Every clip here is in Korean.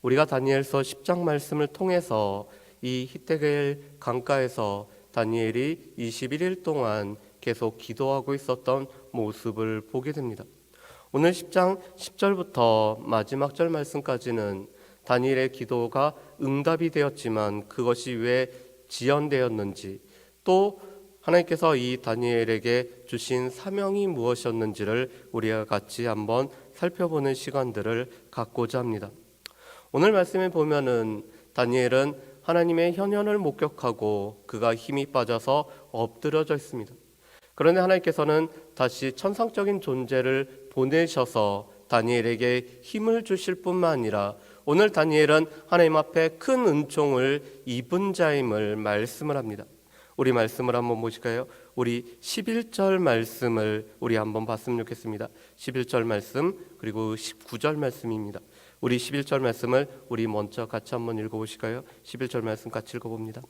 우리가 다니엘서 10장 말씀을 통해서 이 히데겔 강가에서 다니엘이 21일 동안 계속 기도하고 있었던 모습을 보게 됩니다. 오늘 10장 10절부터 마지막 절 말씀까지는 다니엘의 기도가 응답이 되었지만 그것이 왜 지연되었는지, 또 하나님께서 이 다니엘에게 주신 사명이 무엇이었는지를 우리가 같이 한번 살펴보는 시간들을 갖고자 합니다. 오늘 말씀에 보면은 다니엘은 하나님의 현현을 목격하고 그가 힘이 빠져서 엎드려져 있습니다. 그런데 하나님께서는 다시 천상적인 존재를 보내셔서 다니엘에게 힘을 주실 뿐만 아니라 오늘 다니엘은 하나님 앞에 큰 은총을 입은 자임을 말씀을 합니다. 우리 말씀을 한번 보실까요? 우리 11절 말씀을 우리 한번 봤으면 좋겠습니다. 11절 말씀 그리고 19절 말씀입니다. 우리 11절 말씀을 우리 먼저 같이 한번 읽어보실까요? 11절 말씀 같이 읽어봅니다.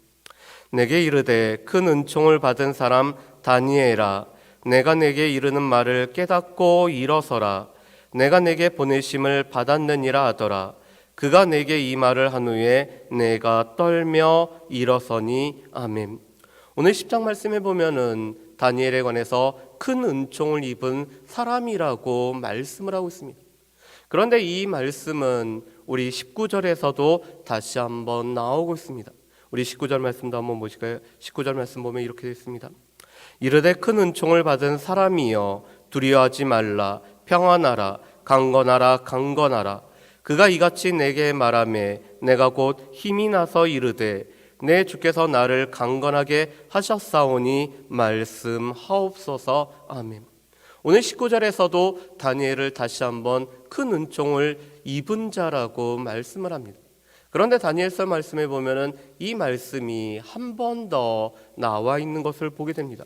내게 이르되 큰 은총을 받은 사람 다니엘아, 내가 내게 이르는 말을 깨닫고 일어서라. 내가 내게 보내심을 받았느니라 하더라. 그가 내게 이 말을 한 후에 내가 떨며 일어서니. 아멘. 오늘 10장 말씀에 보면은 다니엘에 관해서 큰 은총을 입은 사람이라고 말씀을 하고 있습니다. 그런데 이 말씀은 우리 19절에서도 다시 한번 나오고 있습니다. 우리 19절 말씀도 한번 보실까요? 19절 말씀 보면 이렇게 되어 있습니다. 이르되 큰 은총을 받은 사람이여 두려워하지 말라. 평안하라. 강건하라. 강건하라. 그가 이같이 내게 말하매 내가 곧 힘이 나서 이르되 내 주께서 나를 강건하게 하셨사오니 말씀하옵소서. 아멘. 오늘 19절에서도 다니엘을 다시 한번 큰 은총을 입은 자라고 말씀을 합니다. 그런데 다니엘서 말씀에 보면은 이 말씀이 한 번 더 나와 있는 것을 보게 됩니다.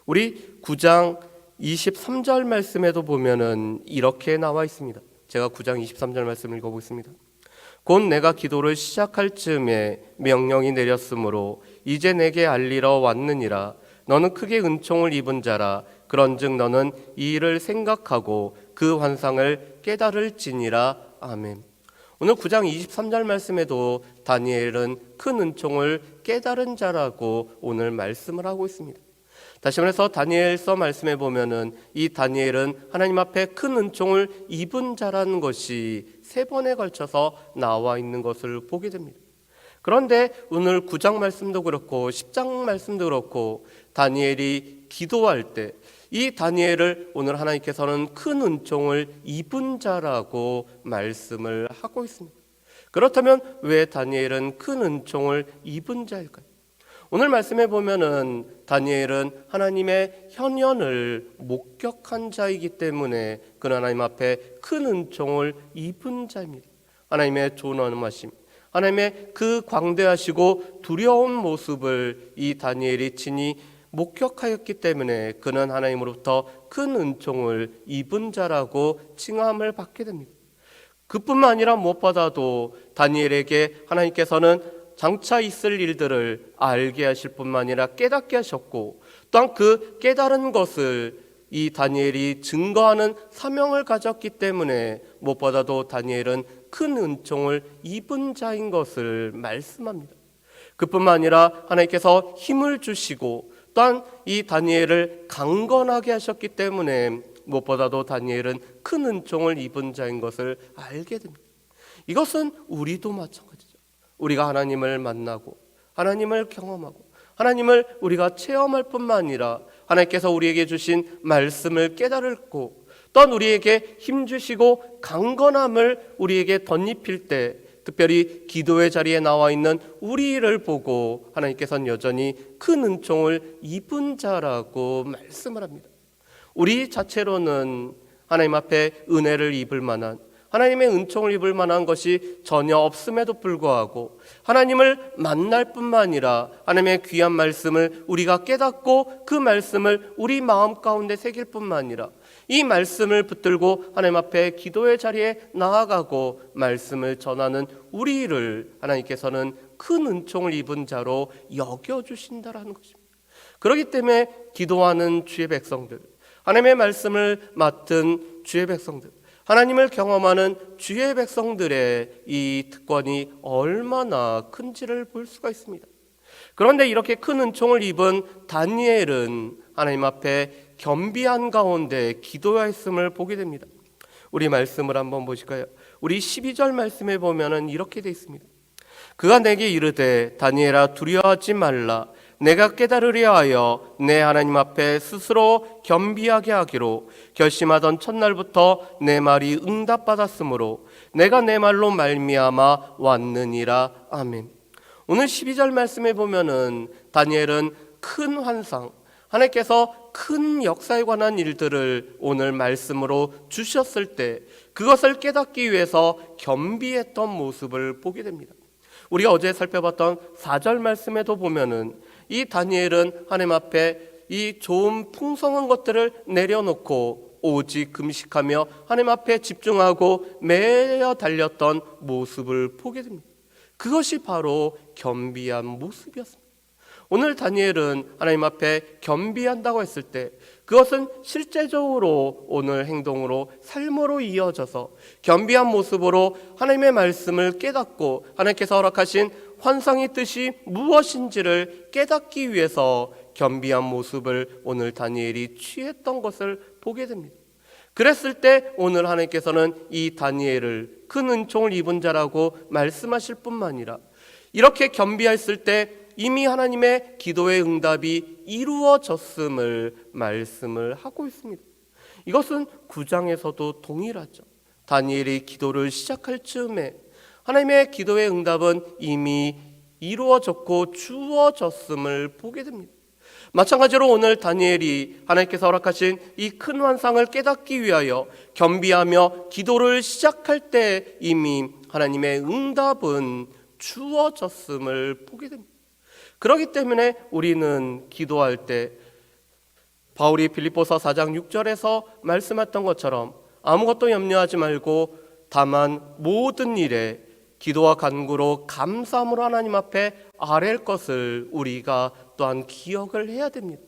우리 9장 23절 말씀에도 보면은 이렇게 나와 있습니다. 제가 9장 23절 말씀을 읽어보겠습니다. 곧 내가 기도를 시작할 즈음에 명령이 내렸으므로 이제 내게 알리러 왔느니라. 너는 크게 은총을 입은 자라. 그런즉 너는 이 일을 생각하고 그 환상을 깨달을지니라. 아멘. 오늘 9장 23절 말씀에도 다니엘은 큰 은총을 깨달은 자라고 오늘 말씀을 하고 있습니다. 다시 말해서 다니엘서 말씀에 보면은 이 다니엘은 하나님 앞에 큰 은총을 입은 자라는 것이 3번에 걸쳐서 나와 있는 것을 보게 됩니다. 그런데 오늘 9장 말씀도 그렇고 10장 말씀도 그렇고 다니엘이 기도할 때 이 다니엘을 오늘 하나님께서는 큰 은총을 입은 자라고 말씀을 하고 있습니다. 그렇다면 왜 다니엘은 큰 은총을 입은 자일까요? 오늘 말씀에 보면은 다니엘은 하나님의 현현을 목격한 자이기 때문에 그 하나님 앞에 큰 은총을 입은 자입니다. 하나님의 존엄하심, 하나님의 그 광대하시고 두려운 모습을 이 다니엘이 친히 목격하였기 때문에 그는 하나님으로부터 큰 은총을 입은 자라고 칭함을 받게 됩니다. 그뿐만 아니라 무엇보다도 다니엘에게 하나님께서는 장차 있을 일들을 알게 하실 뿐만 아니라 깨닫게 하셨고, 또한 그 깨달은 것을 이 다니엘이 증거하는 사명을 가졌기 때문에 무엇보다도 다니엘은 큰 은총을 입은 자인 것을 말씀합니다. 그뿐만 아니라 하나님께서 힘을 주시고 또한 이 다니엘을 강건하게 하셨기 때문에 무엇보다도 다니엘은 큰 은총을 입은 자인 것을 알게 됩니다. 이것은 우리도 마찬가지죠. 우리가 하나님을 만나고 하나님을 경험하고 하나님을 우리가 체험할 뿐만 아니라 하나님께서 우리에게 주신 말씀을 깨달고 또한 우리에게 힘주시고 강건함을 우리에게 덧입힐 때, 특별히 기도의 자리에 나와 있는 우리를 보고 하나님께서는 여전히 큰 은총을 입은 자라고 말씀을 합니다. 우리 자체로는 하나님 앞에 은혜를 입을 만한, 하나님의 은총을 입을 만한 것이 전혀 없음에도 불구하고 하나님을 만날 뿐만 아니라 하나님의 귀한 말씀을 우리가 깨닫고 그 말씀을 우리 마음 가운데 새길 뿐만 아니라 이 말씀을 붙들고 하나님 앞에 기도의 자리에 나아가고 말씀을 전하는 우리를 하나님께서는 큰 은총을 입은 자로 여겨주신다라는 것입니다. 그렇기 때문에 기도하는 주의 백성들, 하나님의 말씀을 맡은 주의 백성들, 하나님을 경험하는 주의 백성들의 이 특권이 얼마나 큰지를 볼 수가 있습니다. 그런데 이렇게 큰 은총을 입은 다니엘은 하나님 앞에 겸비한 가운데 기도했음을 보게 됩니다. 우리 말씀을 한번 보실까요? 우리 12절 말씀에 보면은 이렇게 되어 있습니다. 그가 내게 이르되 다니엘아 두려워하지 말라. 내가 깨달으려 하여 내 하나님 앞에 스스로 겸비하게 하기로 결심하던 첫날부터 내 말이 응답받았으므로 내가 내 말로 말미암아 왔느니라. 아멘. 오늘 12절 말씀에 보면은 다니엘은 큰 환상, 하나님께서 큰 역사에 관한 일들을 오늘 말씀으로 주셨을 때 그것을 깨닫기 위해서 겸비했던 모습을 보게 됩니다. 우리가 어제 살펴봤던 4절 말씀에도 보면은 이 다니엘은 하나님 앞에 이 좋은 풍성한 것들을 내려놓고 오직 금식하며 하나님 앞에 집중하고 매여 달렸던 모습을 보게 됩니다. 그것이 바로 겸비한 모습이었습니다. 오늘 다니엘은 하나님 앞에 겸비한다고 했을 때 그것은 실제적으로 오늘 행동으로 삶으로 이어져서 겸비한 모습으로 하나님의 말씀을 깨닫고 하나님께서 허락하신 환상의 뜻이 무엇인지를 깨닫기 위해서 겸비한 모습을 오늘 다니엘이 취했던 것을 보게 됩니다. 그랬을 때 오늘 하나님께서는 이 다니엘을 큰 은총을 입은 자라고 말씀하실 뿐만 아니라 이렇게 겸비했을 때 이미 하나님의 기도의 응답이 이루어졌음을 말씀을 하고 있습니다. 이것은 9장에서도 동일하죠. 다니엘이 기도를 시작할 즈음에 하나님의 기도의 응답은 이미 이루어졌고 주어졌음을 보게 됩니다. 마찬가지로 오늘 다니엘이 하나님께서 허락하신 이 큰 환상을 깨닫기 위하여 겸비하며 기도를 시작할 때 이미 하나님의 응답은 주어졌음을 보게 됩니다. 그렇기 때문에 우리는 기도할 때 바울이 빌립보서 4장 6절에서 말씀했던 것처럼 아무것도 염려하지 말고 다만 모든 일에 기도와 간구로 감사함으로 하나님 앞에 아랠 것을 우리가 또한 기억을 해야 됩니다.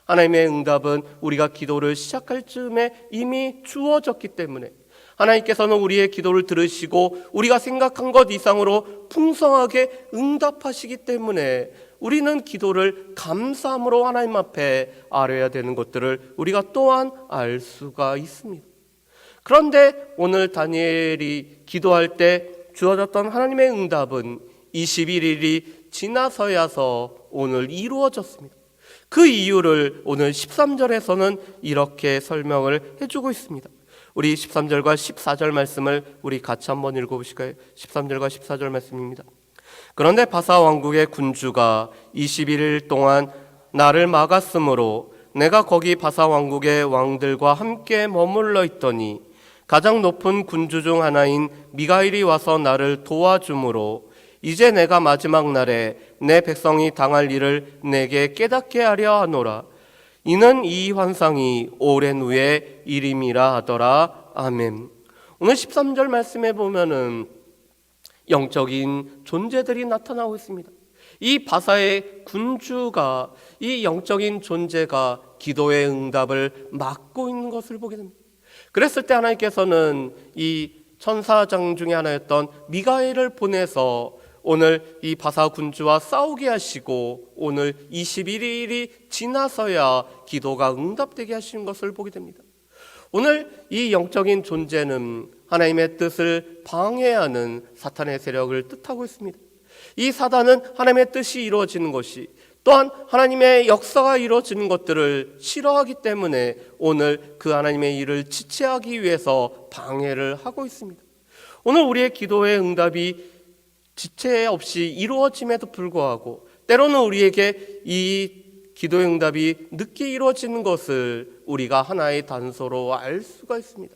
하나님의 응답은 우리가 기도를 시작할 즈음에 이미 주어졌기 때문에 하나님께서는 우리의 기도를 들으시고 우리가 생각한 것 이상으로 풍성하게 응답하시기 때문에 우리는 기도를 감사함으로 하나님 앞에 아뢰어야 되는 것들을 우리가 또한 알 수가 있습니다. 그런데 오늘 다니엘이 기도할 때 주어졌던 하나님의 응답은 21일이 지나서야서 오늘 이루어졌습니다. 그 이유를 오늘 13절에서는 이렇게 설명을 해주고 있습니다. 우리 13절과 14절 말씀을 우리 같이 한번 읽어보실까요? 13절과 14절 말씀입니다. 그런데 바사 왕국의 군주가 21일 동안 나를 막았으므로 내가 거기 바사 왕국의 왕들과 함께 머물러 있더니 가장 높은 군주 중 하나인 미가일이 와서 나를 도와주므로 이제 내가 마지막 날에 내 백성이 당할 일을 내게 깨닫게 하려 하노라. 이는 이 환상이 오랜 후의 일임이라 하더라. 아멘. 오늘 13절 말씀에 보면은 영적인 존재들이 나타나고 있습니다. 이 바사의 군주가 이 영적인 존재가 기도의 응답을 막고 있는 것을 보게 됩니다. 그랬을 때 하나님께서는 이 천사장 중에 하나였던 미가엘을 보내서 오늘 이 바사 군주와 싸우게 하시고 오늘 21일이 지나서야 기도가 응답되게 하시는 것을 보게 됩니다. 오늘 이 영적인 존재는 하나님의 뜻을 방해하는 사탄의 세력을 뜻하고 있습니다. 이 사단은 하나님의 뜻이 이루어지는 것이 또한 하나님의 역사가 이루어지는 것들을 싫어하기 때문에 오늘 그 하나님의 일을 지체하기 위해서 방해를 하고 있습니다. 오늘 우리의 기도의 응답이 지체 없이 이루어짐에도 불구하고 때로는 우리에게 이 기도의 응답이 늦게 이루어지는 것을 우리가 하나의 단서로 알 수가 있습니다.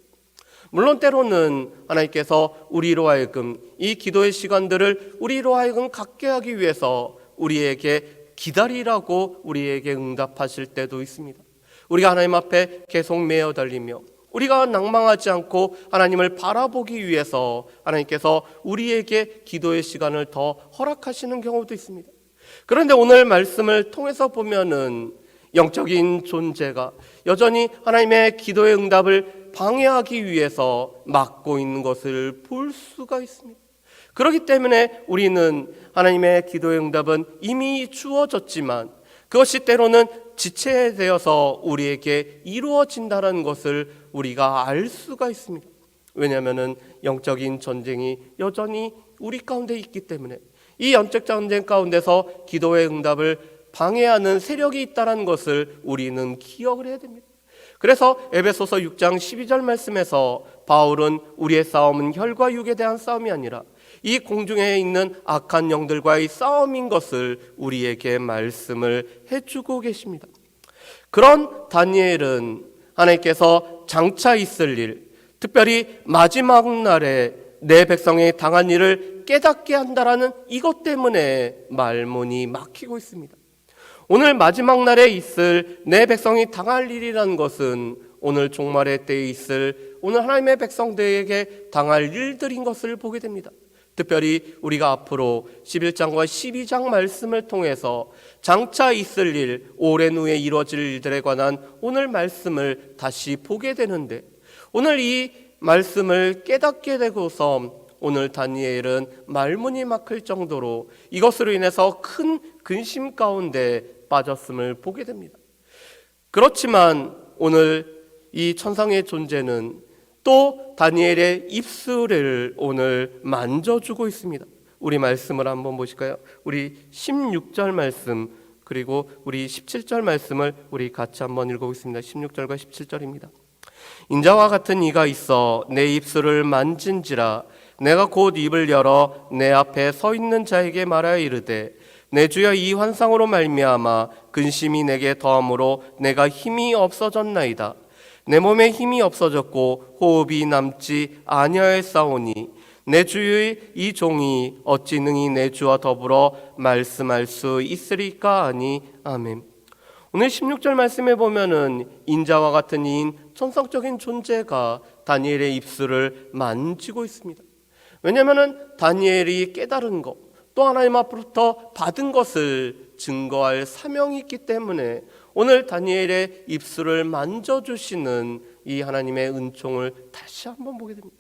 물론 때로는 하나님께서 우리로 하여금 이 기도의 시간들을 우리로 하여금 갖게 하기 위해서 우리에게 기다리라고 우리에게 응답하실 때도 있습니다. 우리가 하나님 앞에 계속 매어 달리며 우리가 낭망하지 않고 하나님을 바라보기 위해서 하나님께서 우리에게 기도의 시간을 더 허락하시는 경우도 있습니다. 그런데 오늘 말씀을 통해서 보면은 영적인 존재가 여전히 하나님의 기도의 응답을 방해하기 위해서 막고 있는 것을 볼 수가 있습니다. 그렇기 때문에 우리는 하나님의 기도의 응답은 이미 주어졌지만 그것이 때로는 지체되어서 우리에게 이루어진다는 것을 우리가 알 수가 있습니다. 왜냐하면 영적인 전쟁이 여전히 우리 가운데 있기 때문에 이 영적 전쟁 가운데서 기도의 응답을 방해하는 세력이 있다는 것을 우리는 기억을 해야 됩니다. 그래서 에베소서 6장 12절 말씀에서 바울은 우리의 싸움은 혈과 육에 대한 싸움이 아니라 이 공중에 있는 악한 영들과의 싸움인 것을 우리에게 말씀을 해주고 계십니다. 그런 다니엘은 하나님께서 장차 있을 일, 특별히 마지막 날에 내 백성이 당한 일을 깨닫게 한다라는 이것 때문에 말문이 막히고 있습니다. 오늘 마지막 날에 있을 내 백성이 당할 일이라는 것은 오늘 종말의 때에 있을 오늘 하나님의 백성들에게 당할 일들인 것을 보게 됩니다. 특별히 우리가 앞으로 11장과 12장 말씀을 통해서 장차 있을 일, 오랜 후에 이루어질 일들에 관한 오늘 말씀을 다시 보게 되는데 오늘 이 말씀을 깨닫게 되고서 오늘 다니엘은 말문이 막힐 정도로 이것으로 인해서 큰 근심 가운데 빠졌음을 보게 됩니다. 그렇지만 오늘 이 천상의 존재는 또 다니엘의 입술을 오늘 만져주고 있습니다. 우리 말씀을 한번 보실까요? 우리 16절 말씀 그리고 우리 17절 말씀을 우리 같이 한번 읽어보겠습니다. 16절과 17절입니다. 인자와 같은 이가 있어 내 입술을 만진지라 내가 곧 입을 열어 내 앞에 서 있는 자에게 말하여 이르되 내 주여 이 환상으로 말미암아 근심이 내게 더함으로 내가 힘이 없어졌나이다. 내 몸에 힘이 없어졌고 호흡이 남지 아니하였사오니 내 주의 이 종이 어찌 능히 내 주와 더불어 말씀할 수 있으리까 하니 아멘. 오늘 16절 말씀에 보면은 인자와 같은 이인 천상적인 존재가 다니엘의 입술을 만지고 있습니다. 왜냐하면 다니엘이 깨달은 것, 또 하나님 앞으로부터 받은 것을 증거할 사명이 있기 때문에 오늘 다니엘의 입술을 만져주시는 이 하나님의 은총을 다시 한번 보게 됩니다.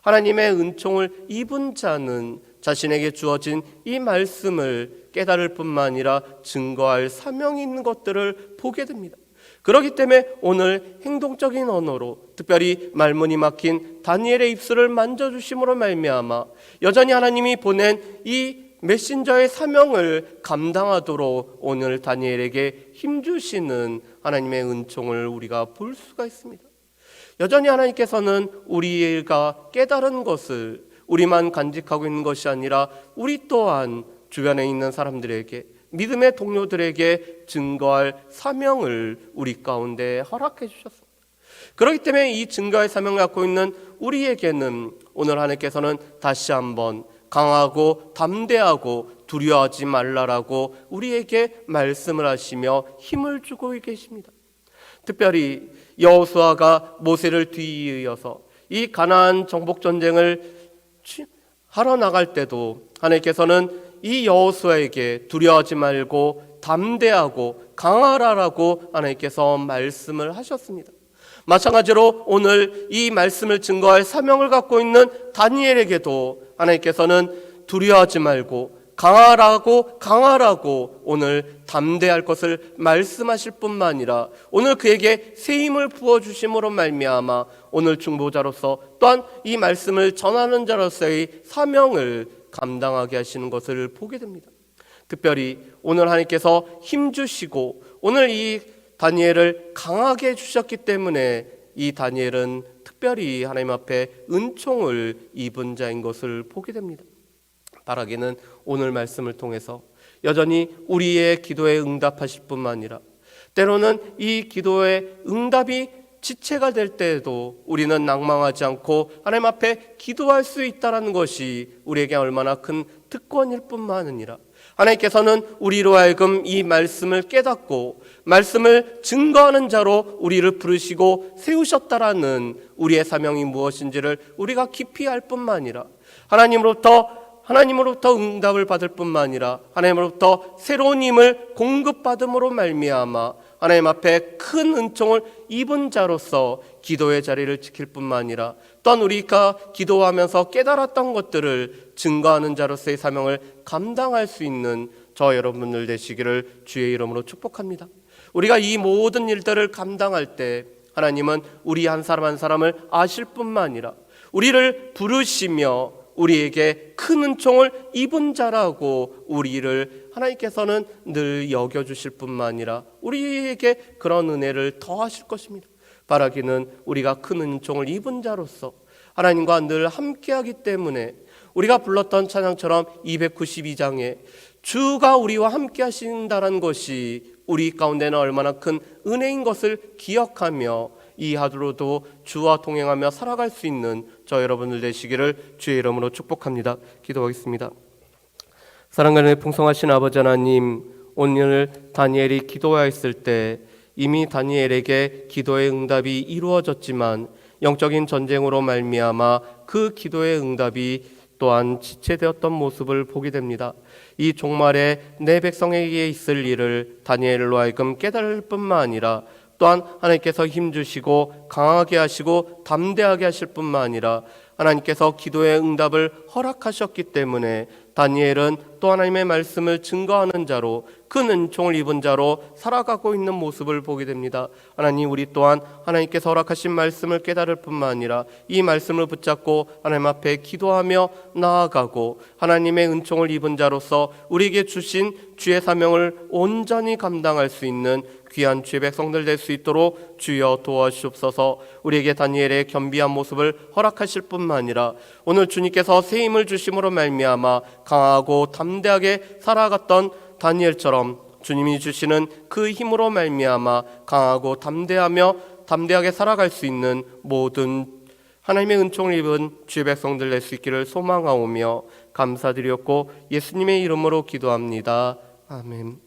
하나님의 은총을 입은 자는 자신에게 주어진 이 말씀을 깨달을 뿐만 아니라 증거할 사명이 있는 것들을 보게 됩니다. 그렇기 때문에 오늘 행동적인 언어로 특별히 말문이 막힌 다니엘의 입술을 만져주심으로 말미암아 여전히 하나님이 보낸 이 메신저의 사명을 감당하도록 오늘 다니엘에게 힘주시는 하나님의 은총을 우리가 볼 수가 있습니다. 여전히 하나님께서는 우리가 깨달은 것을 우리만 간직하고 있는 것이 아니라 우리 또한 주변에 있는 사람들에게 믿음의 동료들에게 증거할 사명을 우리 가운데 허락해 주셨습니다. 그렇기 때문에 이 증거의 사명을 갖고 있는 우리에게는 오늘 하나님께서는 다시 한번 강하고 담대하고 두려워하지 말라라고 우리에게 말씀을 하시며 힘을 주고 계십니다. 특별히 여호수아가 모세를 뒤이어서 이 가나안 정복 전쟁을 하러 나갈 때도 하나님께서는 이 여호수아에게 두려워하지 말고 담대하고 강하라라고 하나님께서 말씀을 하셨습니다. 마찬가지로 오늘 이 말씀을 증거할 사명을 갖고 있는 다니엘에게도 하나님께서는 두려워하지 말고 강하라고 오늘 담대할 것을 말씀하실 뿐만 아니라 오늘 그에게 새 힘을 부어주심으로 말미암아 오늘 중보자로서 또한 이 말씀을 전하는 자로서의 사명을 감당하게 하시는 것을 보게 됩니다. 특별히 오늘 하나님께서 힘주시고 오늘 이 다니엘을 강하게 해주셨기 때문에 이 다니엘은 특별히 하나님 앞에 은총을 입은 자인 것을 보게 됩니다. 바라기는 오늘 말씀을 통해서 여전히 우리의 기도에 응답하실 뿐만 아니라 때로는 이 기도의 응답이 지체가 될 때에도 우리는 낭망하지 않고 하나님 앞에 기도할 수 있다는 것이 우리에게 얼마나 큰 특권일 뿐만 아니라 하나님께서는 우리로 하여금 이 말씀을 깨닫고 말씀을 증거하는 자로 우리를 부르시고 세우셨다라는 우리의 사명이 무엇인지를 우리가 깊이 알 뿐만 아니라 하나님으로부터 응답을 받을 뿐만 아니라 하나님으로부터 새로운 힘을 공급받음으로 말미암아 하나님 앞에 큰 은총을 입은 자로서 기도의 자리를 지킬 뿐만 아니라 또한 우리가 기도하면서 깨달았던 것들을 증거하는 자로서의 사명을 감당할 수 있는 저 여러분들 되시기를 주의 이름으로 축복합니다. 우리가 이 모든 일들을 감당할 때 하나님은 우리 한 사람 한 사람을 아실 뿐만 아니라 우리를 부르시며 우리에게 큰 은총을 입은 자라고 우리를 하나님께서는 늘 여겨주실 뿐만 아니라 우리에게 그런 은혜를 더하실 것입니다. 바라기는 우리가 큰 은총을 입은 자로서 하나님과 늘 함께하기 때문에 우리가 불렀던 찬양처럼 292장에 주가 우리와 함께 하신다는 것이 우리 가운데는 얼마나 큰 은혜인 것을 기억하며 이 하루도 주와 동행하며 살아갈 수 있는 저 여러분들 되시기를 주의 이름으로 축복합니다. 기도하겠습니다. 사랑하는 풍성하신 아버지 하나님, 오늘 다니엘이 기도하였을 때 이미 다니엘에게 기도의 응답이 이루어졌지만 영적인 전쟁으로 말미암아 그 기도의 응답이 또한 지체되었던 모습을 보게 됩니다. 이 종말에 내 백성에게 있을 일을 다니엘로 하여금 깨달을 뿐만 아니라 또한 하나님께서 힘주시고 강하게 하시고 담대하게 하실 뿐만 아니라 하나님께서 기도의 응답을 허락하셨기 때문에 다니엘은 또 하나님의 말씀을 증거하는 자로 큰 은총을 입은 자로 살아가고 있는 모습을 보게 됩니다. 하나님, 우리 또한 하나님께서 허락하신 말씀을 깨달을 뿐만 아니라 이 말씀을 붙잡고 하나님 앞에 기도하며 나아가고 하나님의 은총을 입은 자로서 우리에게 주신 주의 사명을 온전히 감당할 수 있는 귀한 주의 백성들 될 수 있도록 주여 도와주옵소서. 우리에게 다니엘의 겸비한 모습을 허락하실 뿐만 아니라 오늘 주님께서 새 힘을 주심으로 말미암아 강하고 담대하게 살아갔던 다니엘처럼 주님이 주시는 그 힘으로 말미암아 강하고 담대하게 살아갈 수 있는 모든 하나님의 은총을 입은 주의 백성들 될 수 있기를 소망하오며 감사드렸고 예수님의 이름으로 기도합니다. 아멘.